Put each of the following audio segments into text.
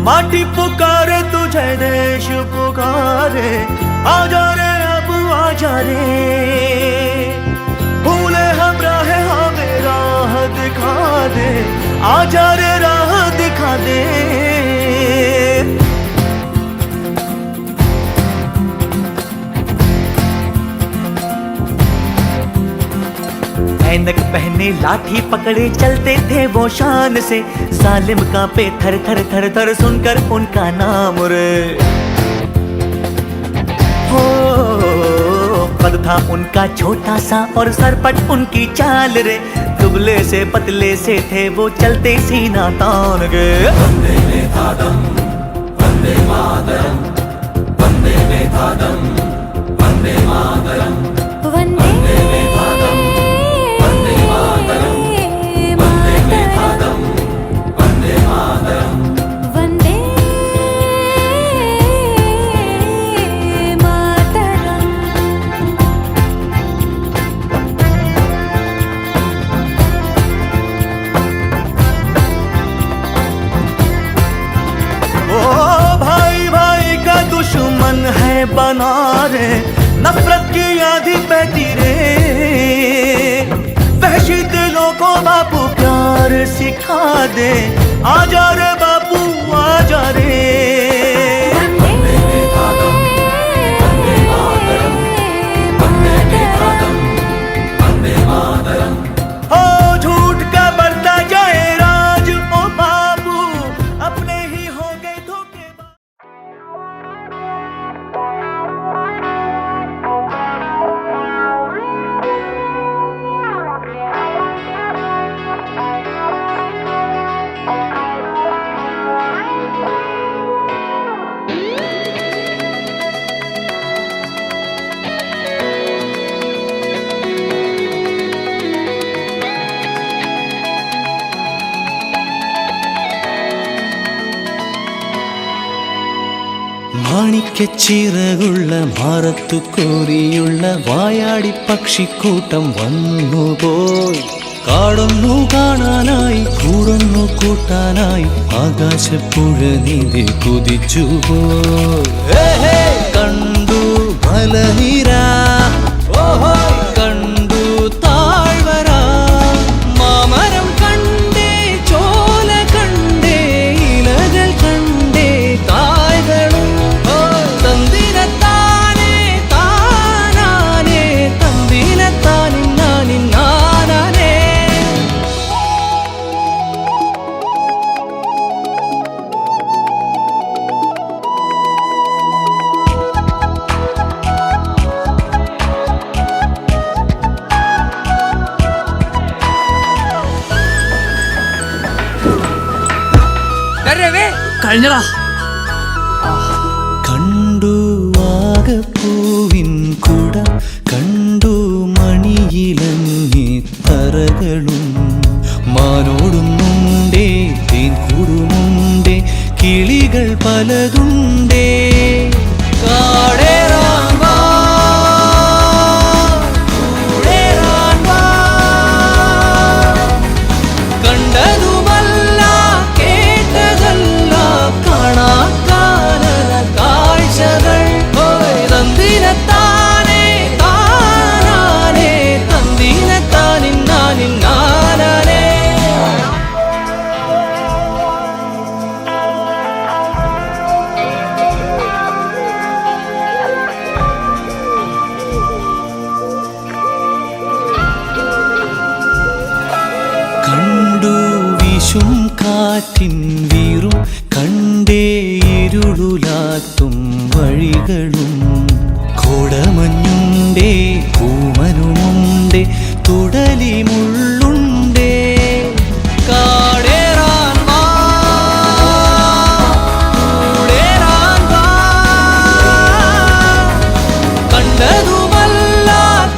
माटी पुकारे तुझे देश पुकारे, आजा रे अब आजा रे, भूले हम राह हमें राह दिखा दे, आजा रे राह दिखा दे। ऐनक पहने लाठी पकड़े चलते थे वो शान से, सालिम कांपे थर थर थर थर सुनकर उनका नाम रे। हो कद था उनका छोटा सा और सरपट उनकी चाल रे, दुबले से पतले से थे वो चलते सीना तान के। वंदे में था दम वंदे मातरम, वंदे में था दम वंदे मातरम, वंदे में था दम वंदे मातरम, वंदे में था दम वंदे मातरम, वंदे मातरम। ओ भाई भाई का दुश्मन है बना रे, नफरत की आंधी बहती रे, वहशी दिलों को बापू प्यार सिखा दे, आजा रे बापू आजा रे। वंदे में था दम वंदे मातरम, वंदे में था दम वंदे मातरम। हो झूठ का बढ़ता जाए राज ओ बाबू, अपने ही हो गए धोखेबाज। മാണിക്യച്ചിറകുള്ള മാറത്തു കോരിയുള്ള വായാടി പക്ഷിക്കൂട്ടം വന്നുപോയി, കാടൊന്നു കാണാനായി കൂടൊന്നു കൂട്ടാനായി ആകാശപ്പുഴ നീതി കുതിച്ചുപോയി। കണ്ടു മലനിര കണ്ടു താഴ്വര, മാമരം കണ്ടേ ചോല കണ്ടേ ഇലകൾ കണ്ടേ കായ്കളും, തന്തിരത്താനേ താനാനേ തന്തിരത്താനിന്നാനിന്നാനേ। കഴിഞ്ഞടാ. കണ്ടു ആകപ്പൂവിൻ കുട, കണ്ടു മണിയിലങ്ങി തറകളും, മാനോടുന്നുണ്ടേ തേൻ കൂടുമുണ്ടേ കിളികൾ പലതുണ്ടേ, കാടേറാൻ വാ, കൂടേറാൻ വാ, കണ്ടതുമല്ല കേട്ടതല്ല കാണാക്കാനല കാഴ്ചകൾ, തന്തിരത്താനേ താനാനേ തന്തിരത്താനിന്നാനിന്നാനേ। കണ്ടു വീശും കാറ്റിൻ വീറും, കണ്ടേ ഇരുളുലാത്തും വഴികളും, കോടമഞ്ഞുണ്ടേ പൂമനുമുണ്ടേ തുടലി മുള്ളുണ്ടേ, കാടേറാൻ വാ, കൂടേറാൻ വാ, കണ്ടതുമല്ല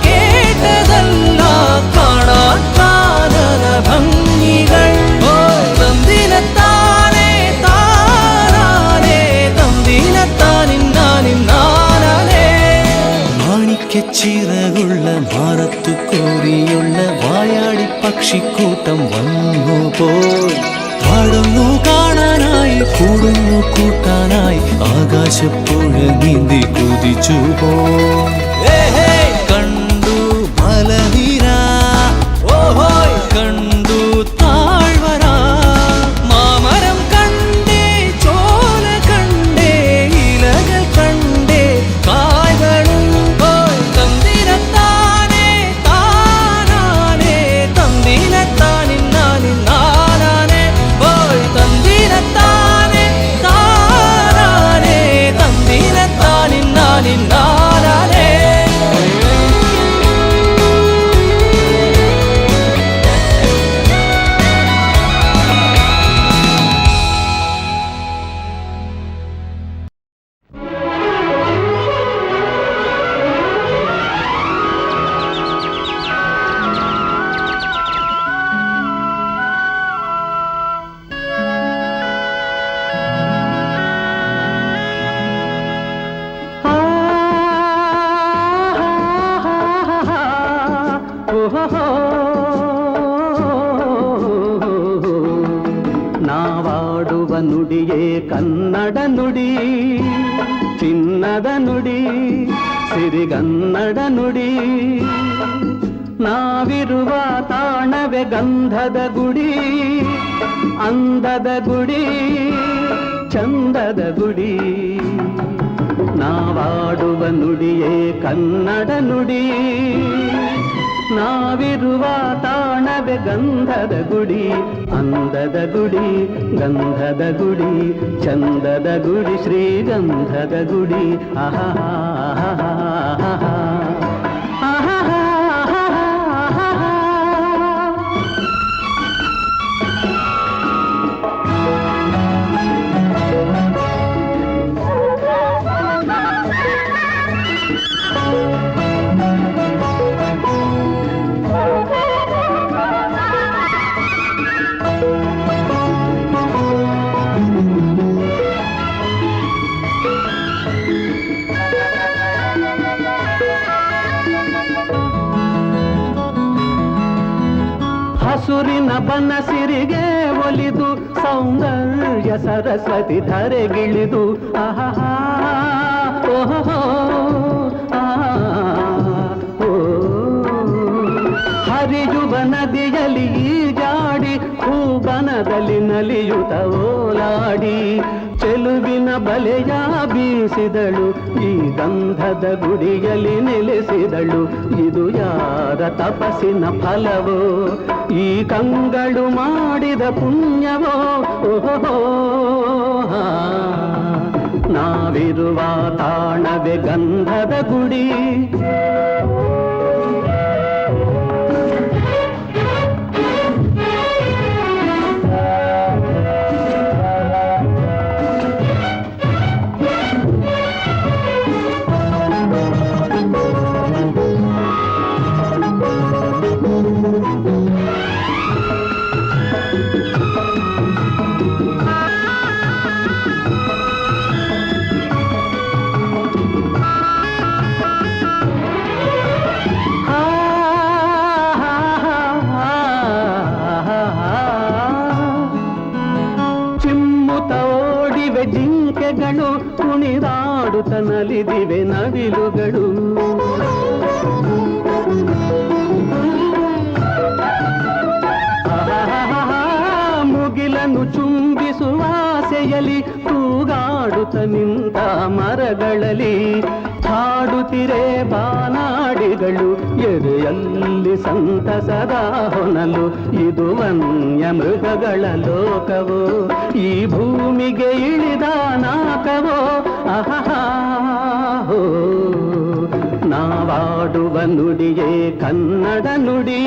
കേട്ടതല്ല കാണാക്കാനല ഭംഗികൾ, തന്തിരത്താനേ താനാനേ തന്തിരത്താനിന്നാനിന്നാനേ। മാണിക്യച്ചിറകുള്ള മാറത്തു കോരിയുള്ള വായാടി പക്ഷിക്കൂട്ടം വന്നുപോയി, കാടൊന്നു കാണാനായി കൂടുന്നു കൂട്ടാനായി ആകാശപ്പുഴ നീന്തി കുതിച്ചു പോ കണ്ടു മലനിര ഓഹോയ് കണ്ടു താഴ്വര മാമരം കണ്ടേ ചോല കണ്ടേ ഇലകൾ കണ്ടേ കായ്കളും പോയ് തന്തിരത്താനേ താനാനേ തന്തിരത്താനിന്നാനിന്നാനാനേ പോയ് തന്തിരത്താനേ താനാനേ തന്തിരത്താനിന്നാനിന്നാനാനേ ನಾವಾಡುವ ನುಡಿಯೇ ಕನ್ನಡ ನುಡಿ ಚಿನ್ನದ ನುಡಿ ಸಿರಿಗನ್ನಡ ನುಡಿ ನಾವಿರುವ ತಾಣವೇ ಗಂಧದ ಗುಡಿ ಅಂದದ ಗುಡಿ ಚಂದದ ಗುಡಿ ನಾವಾಡುವ ನುಡಿಯೇ ಕನ್ನಡ ನುಡಿ ನಾವಿರುವ ತಾಣವೇ ಗಂಧದ ಗುಡಿ ಅಂದದ ಗುಡಿ ಗಂಧದ ಗುಡಿ ಚಂದದ ಗುಡಿ ಶ್ರೀಗಂಧದ ಗುಡಿ ಆಹಾ ಹಸುರಿನ ಬನಸಿರಿಗೆ ಒಲಿದು ಸೌಂದರ್ಯ ಸರಸ್ವತಿ ಧರೆಗಿಳಿದು ಆಹಾ ಓಹೋ ಹರಿಯುವ ನದಿಯಲ್ಲಿ ಜಾಡಿ ಹೂಬನದಲ್ಲಿ ನಲಿಯುತ್ತ ಓಲಾಡಿ ಚೆಲುವಿನ ಬಲೆಯ ಬೀಸಿದಳು ಈ ಗಂಧದ ಗುಡಿಯಲ್ಲಿ ನೆಲೆಸಿದಳು ಇದು ಯಾರ ತಪಸ್ಸಿನ ಫಲವೋ ಈ ಕಂಗಳು ಮಾಡಿದ ಪುಣ್ಯವೋ ಓಹೋ ನಾವಿರುವ ತಾಣವೇ ಗಂಧದ ಗುಡಿ ಜಿಂಕೆಗಳು ಕುಣಿದಾಡುತ್ತ ನಲಿದಿವೆ ನವಿಲುಗಳು ಮುಗಿಲನ್ನು ಚುಂಬಿಸುವ ಆಸೆಯಲ್ಲಿ ತೂಗಾಡುತ್ತ ನಿಂತ ಮರಗಳಲ್ಲಿ ಹಾಡುತ್ತಿರೆ ಬಾನಾಡಿಗಳು ಎದೆಯಲ್ಲಿ ಸಂತಸದ ಹೊನಲು ಇದು ವನ್ಯ ಮೃಗಗಳ ಲೋಕವೋ ಈ ಭೂಮಿಗೆ ಇಳಿದ ನಾಕವೋ ಆಹಾ ನಾವಾಡುವ ನುಡಿಯೇ ಕನ್ನಡ ನುಡಿ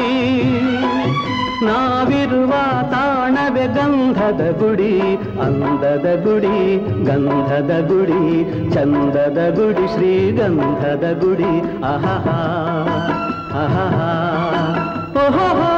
ನಾವಿರುವ ತಾಣವೇ ಗಂಧದ ಗುಡಿ ಅಂದದ ಗುಡಿ ಗಂಧದ ಗುಡಿ ಚಂದದ ಗುಡಿ ಶ್ರೀಗಂಧದ ಗುಡಿ ಆಹಾ ಆಹಾ ಓಹೋ